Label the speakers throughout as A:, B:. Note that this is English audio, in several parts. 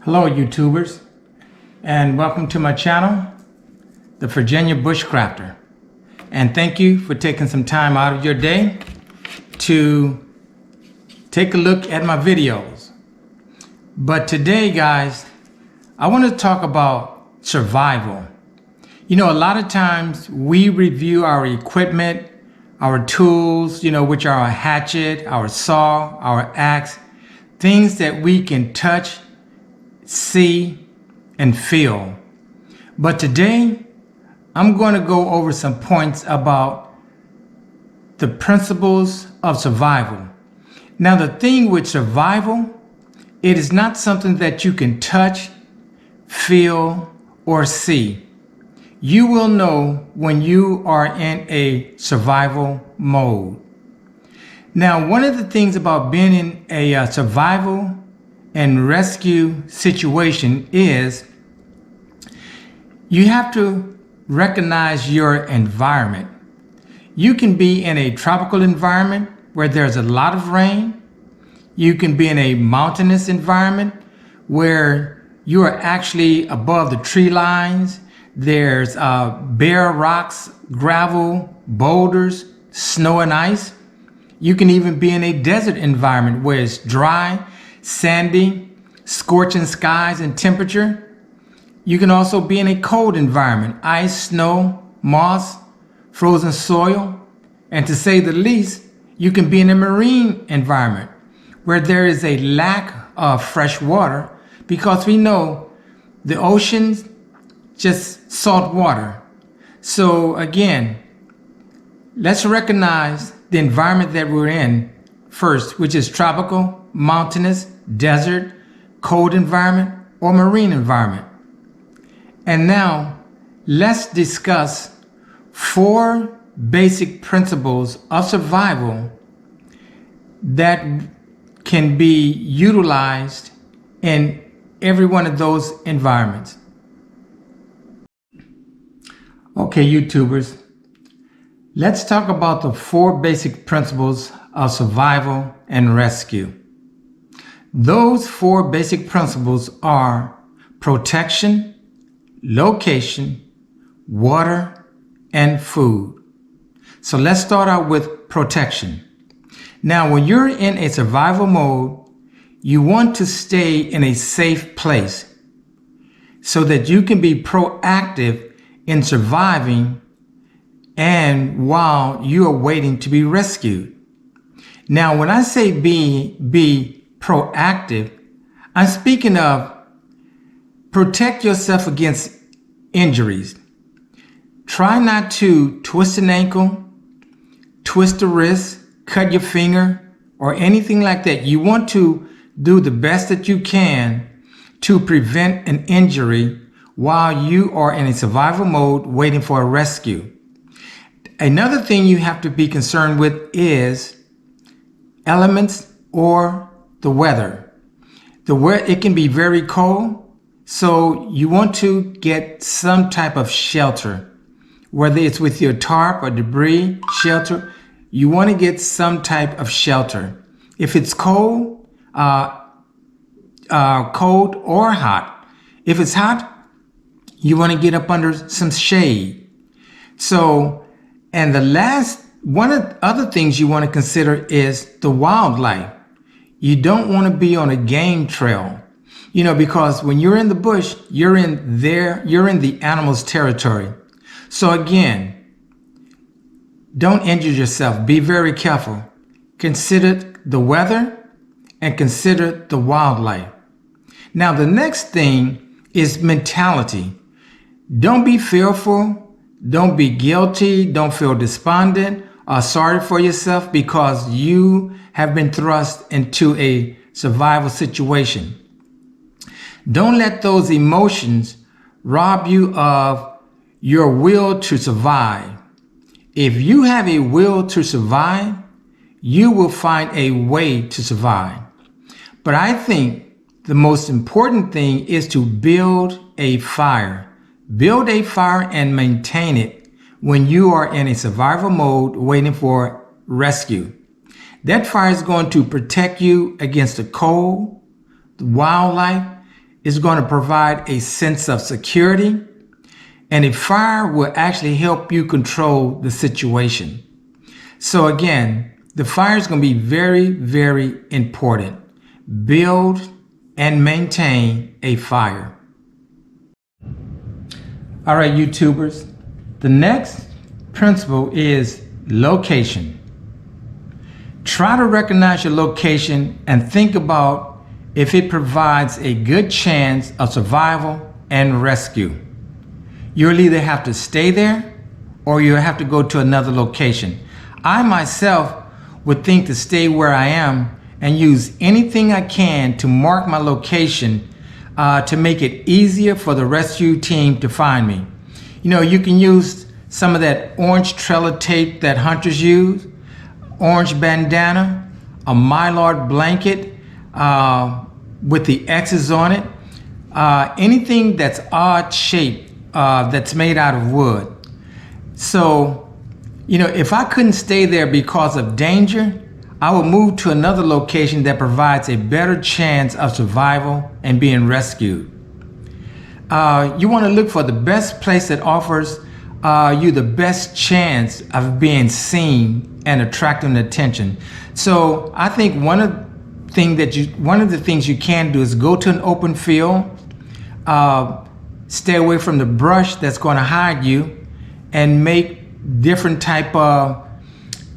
A: Hello YouTubers, and welcome to my channel, The Virginia Bushcrafter. And thank you for taking some time out of your day to take a look at my videos. But today, guys, I want to talk about survival. You know, a lot of times we review our equipment, our tools, which are our hatchet, our saw, our axe, things that we can touch, see, and feel. But today, I'm going to go over some points about the principles of survival. Now, the thing with survival, it is not something that you can touch, feel, or see. You will know when you are in a survival mode. Now, one of the things about being in a survival and rescue situation is you have to recognize your environment. You can be in a tropical environment where there's a lot of rain. You can be in a mountainous environment where you are actually above the tree lines. There's bare rocks, gravel, boulders, snow and ice. You can even be in a desert environment where it's dry, sandy, scorching skies and temperature. You can also be in a cold environment, ice, snow, moss, frozen soil. And to say the least, you can be in a marine environment where there is a lack of fresh water because we know the ocean's just salt water. So again, let's recognize the environment that we're in first, which is tropical, mountainous, desert, cold environment, or marine environment. And now let's discuss 4 basic principles of survival that can be utilized in every one of those environments. Okay, YouTubers, let's talk about the 4 basic principles of survival and rescue. Those 4 basic principles are protection, location, water, and food. So let's start out with protection. Now, when you're in a survival mode, you want to stay in a safe place so that you can be proactive in surviving and while you are waiting to be rescued. Now, when I say be proactive, I'm speaking of protect yourself against injuries. Try not to twist an ankle, twist a wrist, cut your finger, or anything like that. You want to do the best that you can to prevent an injury while you are in a survival mode waiting for a rescue. Another thing you have to be concerned with is elements or the weather. It can be very cold, so you want to get some type of shelter, whether it's with your tarp or debris shelter. You want to get some type of shelter. If it's cold or hot. If it's hot, you want to get up under some shade. So, and one of the other things you want to consider is the wildlife. You don't want to be on a game trail, because when you're in the bush, you're in the animal's territory. So again, don't injure yourself. Be very careful. Consider the weather and consider the wildlife. Now, the next thing is mentality. Don't be fearful. Don't be guilty. Don't feel despondent or sorry for yourself because you have been thrust into a survival situation. Don't let those emotions rob you of your will to survive. If you have a will to survive, you will find a way to survive. But I think the most important thing is to build a fire. Build a fire and maintain it when you are in a survival mode waiting for rescue. That fire is going to protect you against the cold, the wildlife, is going to provide a sense of security, and a fire will actually help you control the situation. So again, the fire is going to be very, very important. Build and maintain a fire. All right, YouTubers, the next principle is location. Try to recognize your location and think about if it provides a good chance of survival and rescue. You'll either have to stay there or you'll have to go to another location. I myself would think to stay where I am and use anything I can to mark my location to make it easier for the rescue team to find me. You know, you can use some of that orange trailer tape that hunters use, orange bandana, a mylar blanket with the X's on it, anything that's odd shape that's made out of wood. So, you know, if I couldn't stay there because of danger, I would move to another location that provides a better chance of survival and being rescued. You want to look for the best place that offers you the best chance of being seen and attracting attention. So I think one of the things you can do is go to an open field, stay away from the brush that's going to hide you, and make different type of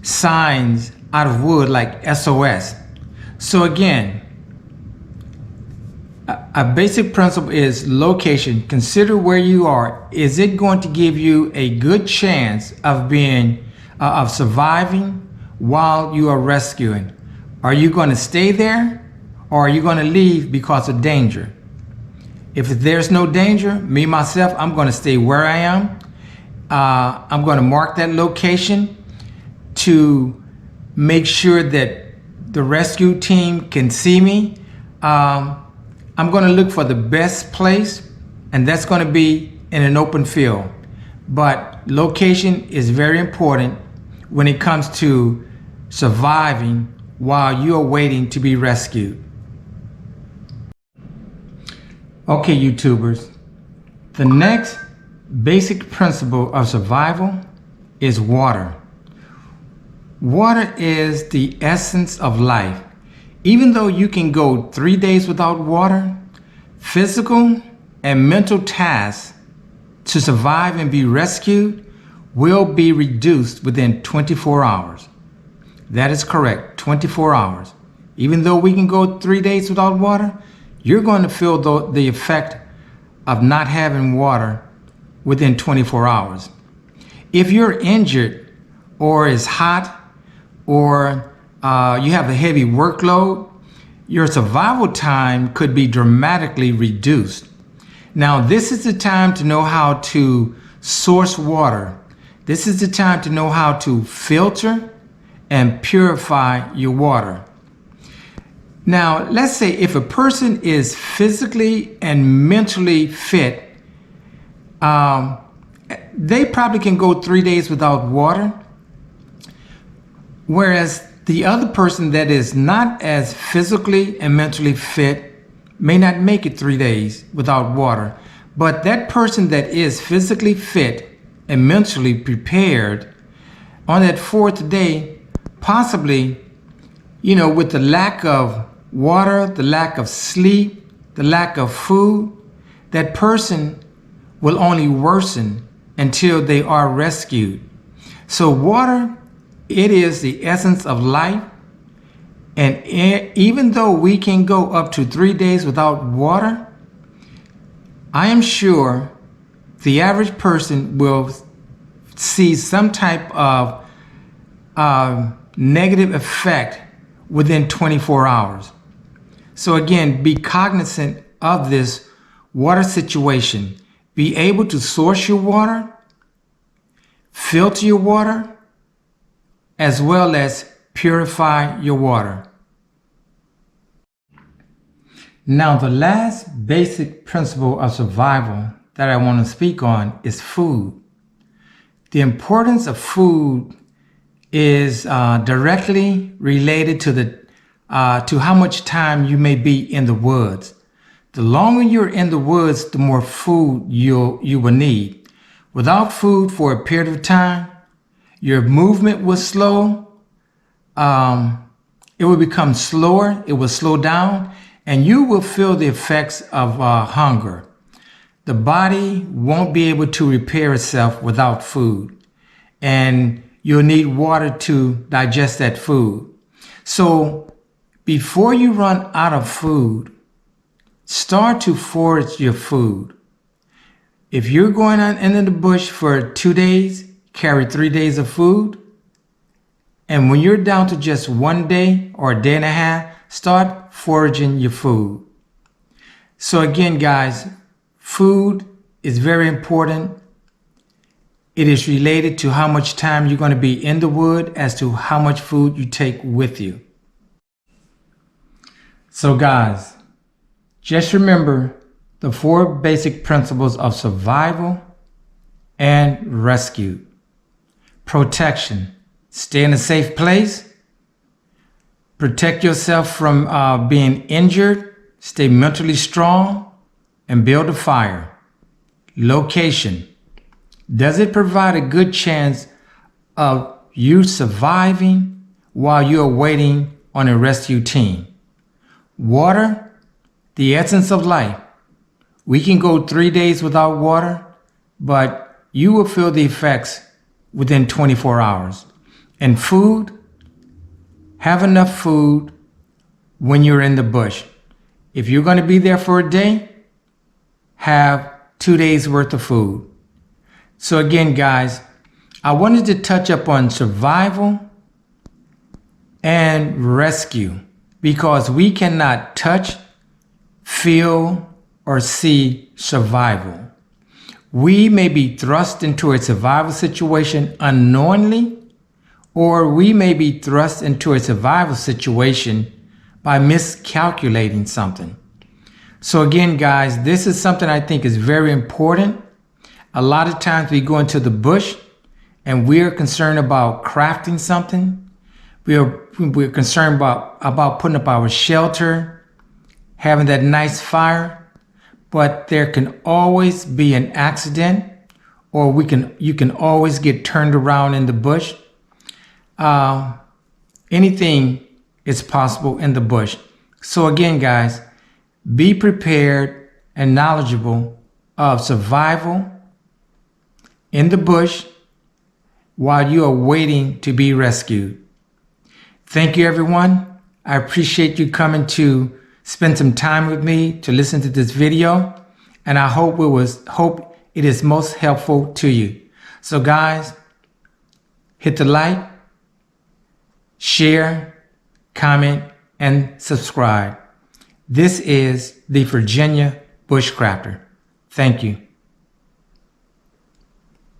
A: signs out of wood like SOS. So again, a basic principle is location. Consider where you are. Is it going to give you a good chance of surviving while you are rescuing? Are you going to stay there or are you going to leave because of danger? If there's no danger, me myself, I'm going to stay where I am. I'm going to mark that location to make sure that the rescue team can see me. I'm going to look for the best place, and that's going to be in an open field. But location is very important when it comes to surviving while you are waiting to be rescued. Okay, YouTubers, the next basic principle of survival is water. Water is the essence of life. Even though you can go 3 days without water, physical and mental tasks to survive and be rescued will be reduced within 24 hours. That is correct, 24 hours. Even though we can go 3 days without water, you're going to feel the effect of not having water within 24 hours. If you're injured or it's hot or you have a heavy workload, your survival time could be dramatically reduced. Now, this is the time to know how to source water. This is the time to know how to filter and purify your water. Now, let's say if a person is physically and mentally fit, they probably can go 3 days without water, whereas the other person that is not as physically and mentally fit may not make it 3 days without water. But that person that is physically fit and mentally prepared, on that 4th day, possibly, you know, with the lack of water, the lack of sleep, the lack of food, that person will only worsen until they are rescued. So water, it is the essence of life. And even though we can go up to 3 days without water, I am sure the average person will see some type of negative effect within 24 hours. So again, be cognizant of this water situation. Be able to source your water, filter your water, as well as purify your water. Now, the last basic principle of survival that I want to speak on is food. The importance of food is directly related to how much time you may be in the woods. The longer you're in the woods, the more food you will need. Without food for a period of time, your movement will slow. It will become slower. It will slow down, and you will feel the effects of hunger. The body won't be able to repair itself without food, and you'll need water to digest that food. So before you run out of food, start to forage your food. If you're going on into the bush for 2 days, carry 3 days of food. And when you're down to just 1 day or a day and a half, start foraging your food. So again, guys, food is very important. It is related to how much time you're going to be in the wood as to how much food you take with you. So guys, just remember the 4 basic principles of survival and rescue. Protection. Stay in a safe place. Protect yourself from being injured. Stay mentally strong and build a fire. Location. Does it provide a good chance of you surviving while you're waiting on a rescue team? Water, the essence of life. We can go 3 days without water, but you will feel the effects within 24 hours. And food, have enough food when you're in the bush. If you're going to be there for a day, have 2 days worth of food. So again, guys, I wanted to touch up on survival and rescue because we cannot touch, feel, or see survival. We may be thrust into a survival situation unknowingly, or we may be thrust into a survival situation by miscalculating something. So again, guys, this is something I think is very important. A lot of times we go into the bush and we're concerned about crafting something. We're concerned about putting up our shelter, having that nice fire, but there can always be an accident, or you can always get turned around in the bush. Anything is possible in the bush. So again, guys, be prepared and knowledgeable of survival in the bush while you are waiting to be rescued. Thank you, everyone. I appreciate you coming to spend some time with me to listen to this video, and I hope it is most helpful to you. So guys, hit the like, share, comment, and subscribe. This is the Virginia Bushcrafter. Thank you.